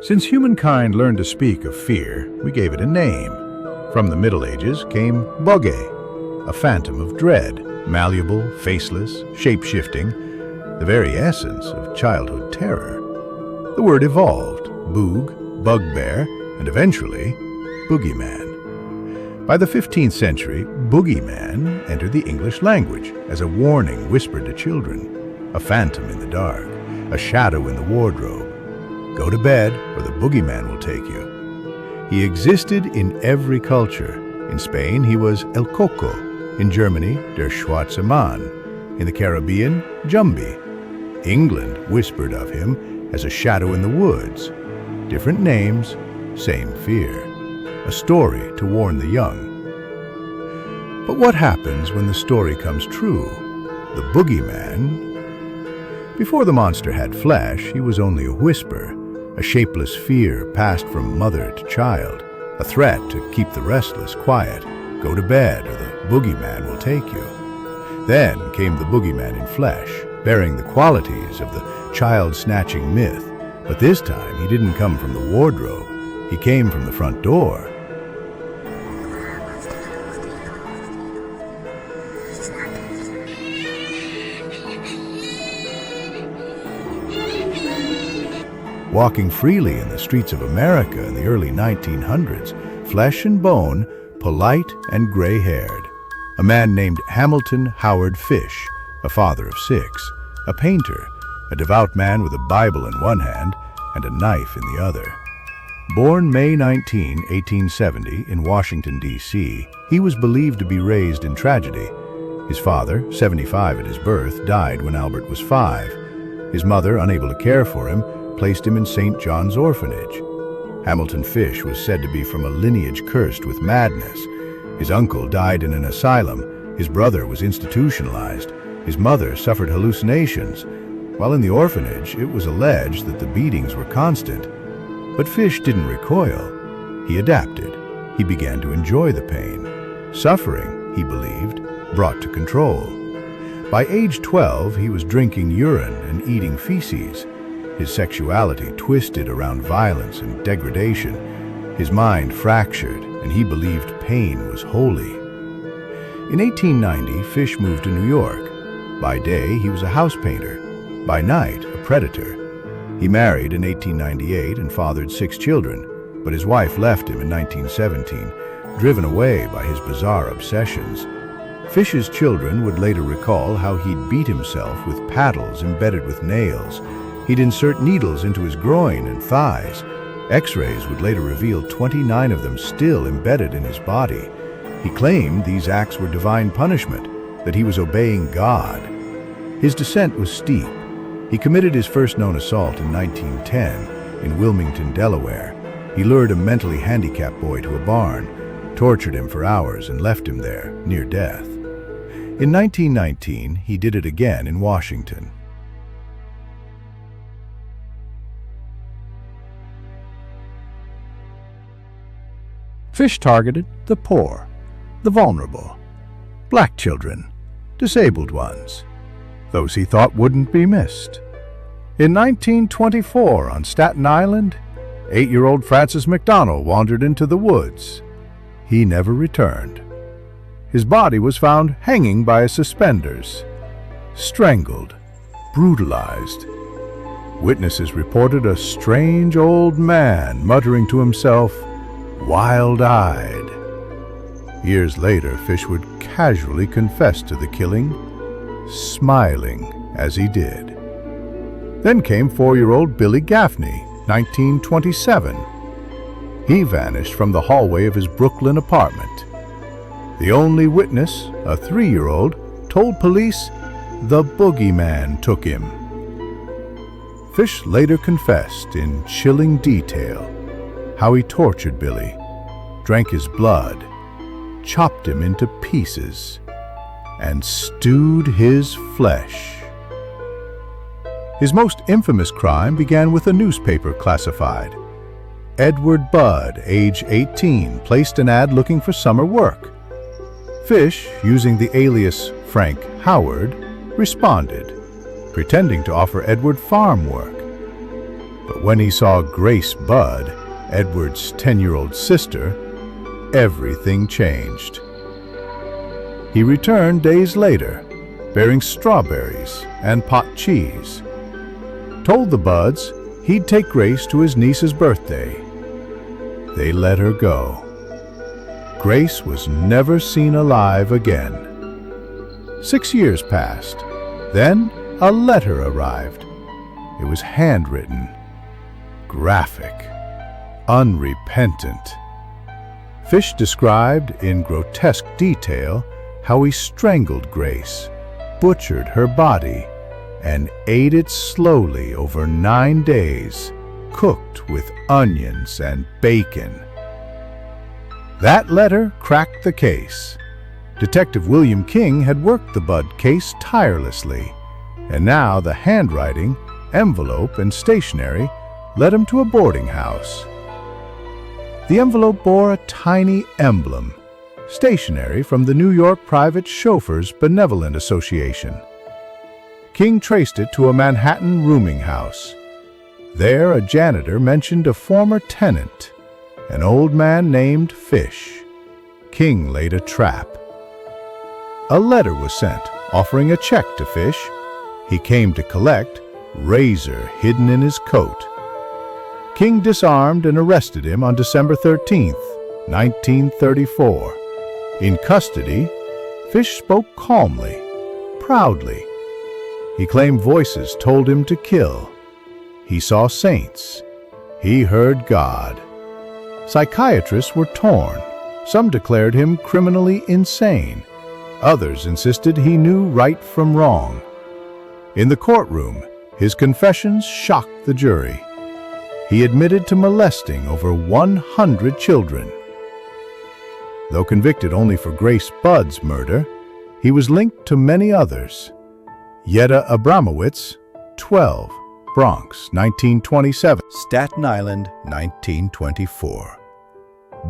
Since humankind learned to speak of fear, we gave it a name. From the Middle Ages came Boogey, a phantom of dread, malleable, faceless, shape-shifting, the very essence of childhood terror. The word evolved, boog, bugbear, and eventually, boogeyman. By the 15th century, boogeyman entered the English language as a warning whispered to children, a phantom in the dark, a shadow in the wardrobe. Go to bed or the boogeyman will take you. He existed in every culture. In Spain, he was El Coco. In Germany, Der Schwarze Mann. In the Caribbean, Jumbi. England whispered of him as a shadow in the woods. Different names, same fear. A story to warn the young. But what happens when the story comes true? The boogeyman? Before the monster had flesh, he was only a whisper, a shapeless fear passed from mother to child, a threat to keep the restless quiet. Go to bed or the boogeyman will take you. Then came the boogeyman in flesh, bearing the qualities of the child-snatching myth. But this time he didn't come from the wardrobe, he came from the front door. Walking freely in the streets of America in the early 1900s, flesh and bone, polite and gray-haired. A man named Hamilton Howard Fish, a father of 6, a painter, a devout man with a Bible in one hand and a knife in the other. Born May 19, 1870, in Washington, D.C., he was believed to be raised in tragedy. His father, 75 at his birth, died when Albert was 5. His mother, unable to care for him, placed him in St. John's Orphanage. Hamilton Fish was said to be from a lineage cursed with madness. His uncle died in an asylum. His brother was institutionalized. His mother suffered hallucinations. While in the orphanage, it was alleged that the beatings were constant. But Fish didn't recoil. He adapted. He began to enjoy the pain. Suffering, he believed, brought to control. By age 12, he was drinking urine and eating feces. His sexuality twisted around violence and degradation. His mind fractured, and he believed pain was holy. In 1890, Fish moved to New York. By day, he was a house painter. By night, a predator. He married in 1898 and fathered 6 children, but his wife left him in 1917, driven away by his bizarre obsessions. Fish's children would later recall how he'd beat himself with paddles embedded with nails. He'd insert needles into his groin and thighs. X-rays would later reveal 29 of them still embedded in his body. He claimed these acts were divine punishment, that he was obeying God. His descent was steep. He committed his first known assault in 1910 in Wilmington, Delaware. He lured a mentally handicapped boy to a barn, tortured him for hours, and left him there, near death. In 1919, he did it again in Washington. Fish targeted the poor, the vulnerable, black children, disabled ones, those he thought wouldn't be missed. In 1924, on Staten Island, 8-year-old Francis McDonald wandered into the woods. He never returned. His body was found hanging by his suspenders, strangled, brutalized. Witnesses reported a strange old man muttering to himself, wild-eyed. Years later, Fish would casually confess to the killing, smiling as he did. Then came 4-year-old Billy Gaffney, 1927. He vanished from the hallway of his Brooklyn apartment. The only witness, a 3-year-old, told police the boogeyman took him. Fish later confessed in chilling detail how he tortured Billy, drank his blood, chopped him into pieces, and stewed his flesh. His most infamous crime began with a newspaper classified. Edward Budd, age 18, placed an ad looking for summer work. Fish, using the alias Frank Howard, responded, pretending to offer Edward farm work. But when he saw Grace Budd, Edward's 10-year-old sister, everything changed. He returned days later, bearing strawberries and pot cheese. Told the Budds he'd take Grace to his niece's birthday. They let her go. Grace was never seen alive again. 6 years passed. Then a letter arrived. It was handwritten, graphic, unrepentant. Fish described in grotesque detail how he strangled Grace, butchered her body, and ate it slowly over 9 days, cooked with onions and bacon. That letter cracked the case. Detective William King had worked the Budd case tirelessly, and now the handwriting, envelope, and stationery led him to a boarding house. The envelope bore a tiny emblem, stationery from the New York Private Chauffeurs Benevolent Association. King traced it to a Manhattan rooming house. There, a janitor mentioned a former tenant, an old man named Fish. King laid a trap. A letter was sent offering a check to Fish. He came to collect, razor hidden in his coat. King disarmed and arrested him on December 13th, 1934. In custody, Fish spoke calmly, proudly. He claimed voices told him to kill. He saw saints. He heard God. Psychiatrists were torn. Some declared him criminally insane. Others insisted he knew right from wrong. In the courtroom, his confessions shocked the jury. He admitted to molesting over 100 children. Though convicted only for Grace Budd's murder, he was linked to many others. Yetta Abramowitz, 12, Bronx, 1927. Staten Island, 1924.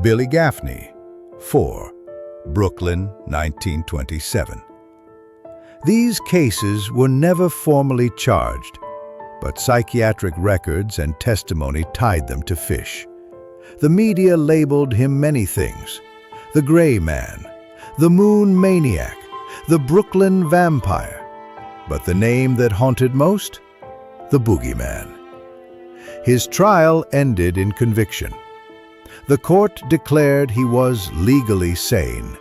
Billy Gaffney, 4, Brooklyn, 1927. These cases were never formally charged, but psychiatric records and testimony tied them to Fish. The media labeled him many things: the Gray Man, the Moon Maniac, the Brooklyn Vampire. But the name that haunted most? The Boogeyman. His trial ended in conviction. The court declared he was legally sane.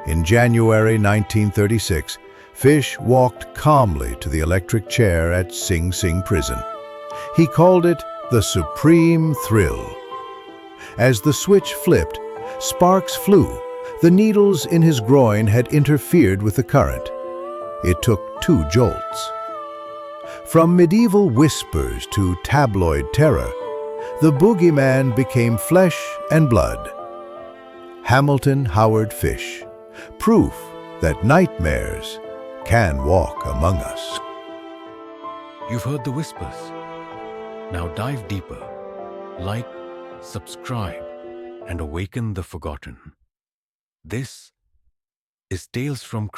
In January 1936, Fish walked calmly to the electric chair at Sing Sing Prison. He called it the supreme thrill. As the switch flipped, sparks flew. The needles in his groin had interfered with the current. It took 2 jolts. From medieval whispers to tabloid terror, the Boogeyman became flesh and blood. Hamilton Howard Fish, proof that nightmares can walk among us. You've heard the whispers. Now dive deeper. Like, subscribe, and awaken the forgotten. This is Tales from Creep.